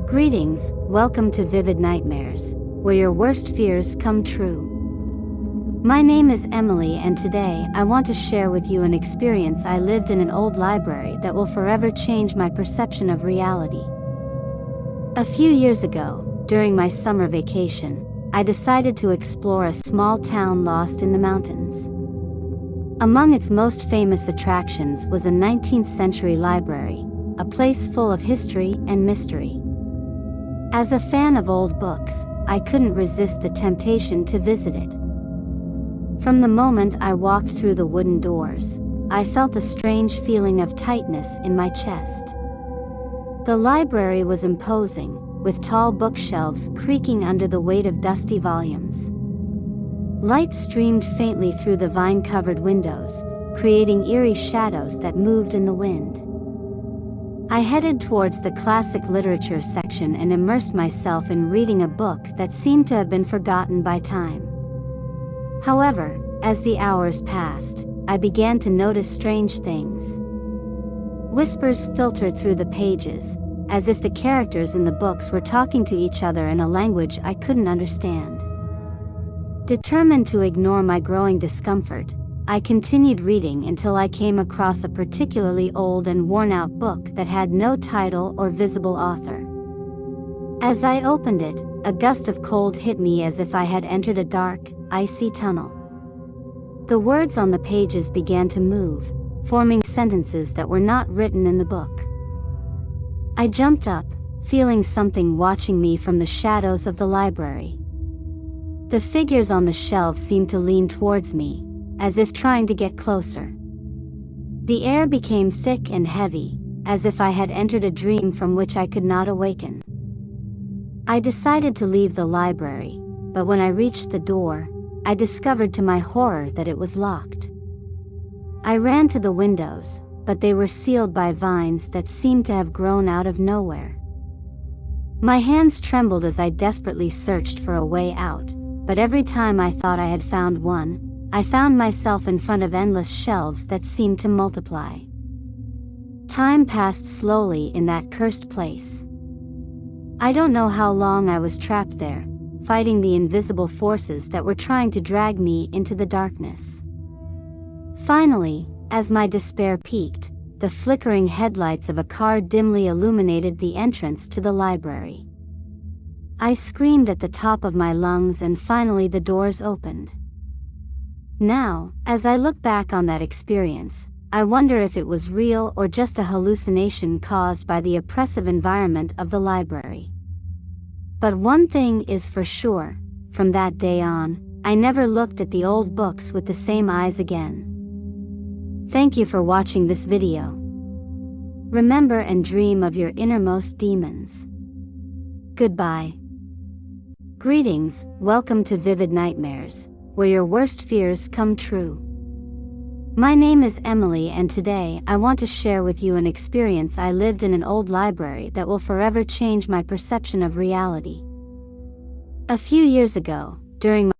Greetings, welcome to Vivid Nightmares, where your worst fears come true. My name is Emily, and today I want to share with you an experience I lived in an old library that will forever change my perception of reality. A few years ago, during my summer vacation, I decided to explore a small town lost in the mountains. Among its most famous attractions was a 19th century library, a place full of history and mystery. As a fan of old books, I couldn't resist the temptation to visit it. From the moment I walked through the wooden doors, I felt a strange feeling of tightness in my chest. The library was imposing, with tall bookshelves creaking under the weight of dusty volumes. Light streamed faintly through the vine-covered windows, creating eerie shadows that moved in the wind. I headed towards the classic literature section and immersed myself in reading a book that seemed to have been forgotten by time. However, as the hours passed, I began to notice strange things. Whispers filtered through the pages, as if the characters in the books were talking to each other in a language I couldn't understand. Determined to ignore my growing discomfort, I continued reading until I came across a particularly old and worn-out book that had no title or visible author. As I opened it, a gust of cold hit me as if I had entered a dark, icy tunnel. The words on the pages began to move, forming sentences that were not written in the book. I jumped up, feeling something watching me from the shadows of the library. The figures on the shelves seemed to lean towards me, as if trying to get closer. The air became thick and heavy, as if I had entered a dream from which I could not awaken. I decided to leave the library, but when I reached the door, I discovered to my horror that it was locked. I ran to the windows, but they were sealed by vines that seemed to have grown out of nowhere. My hands trembled as I desperately searched for a way out, but every time I thought I had found one, I found myself in front of endless shelves that seemed to multiply. Time passed slowly in that cursed place. I don't know how long I was trapped there, fighting the invisible forces that were trying to drag me into the darkness. Finally, as my despair peaked, the flickering headlights of a car dimly illuminated the entrance to the library. I screamed at the top of my lungs, and finally the doors opened. Now, as I look back on that experience, I wonder if it was real or just a hallucination caused by the oppressive environment of the library. But one thing is for sure, from that day on, I never looked at the old books with the same eyes again. Thank you for watching this video. Remember and dream of your innermost demons. Goodbye. Greetings, welcome to Vivid Nightmares, where your worst fears come true. My name is Emily, and today I want to share with you an experience I lived in an old library that will forever change my perception of reality. A few years ago, during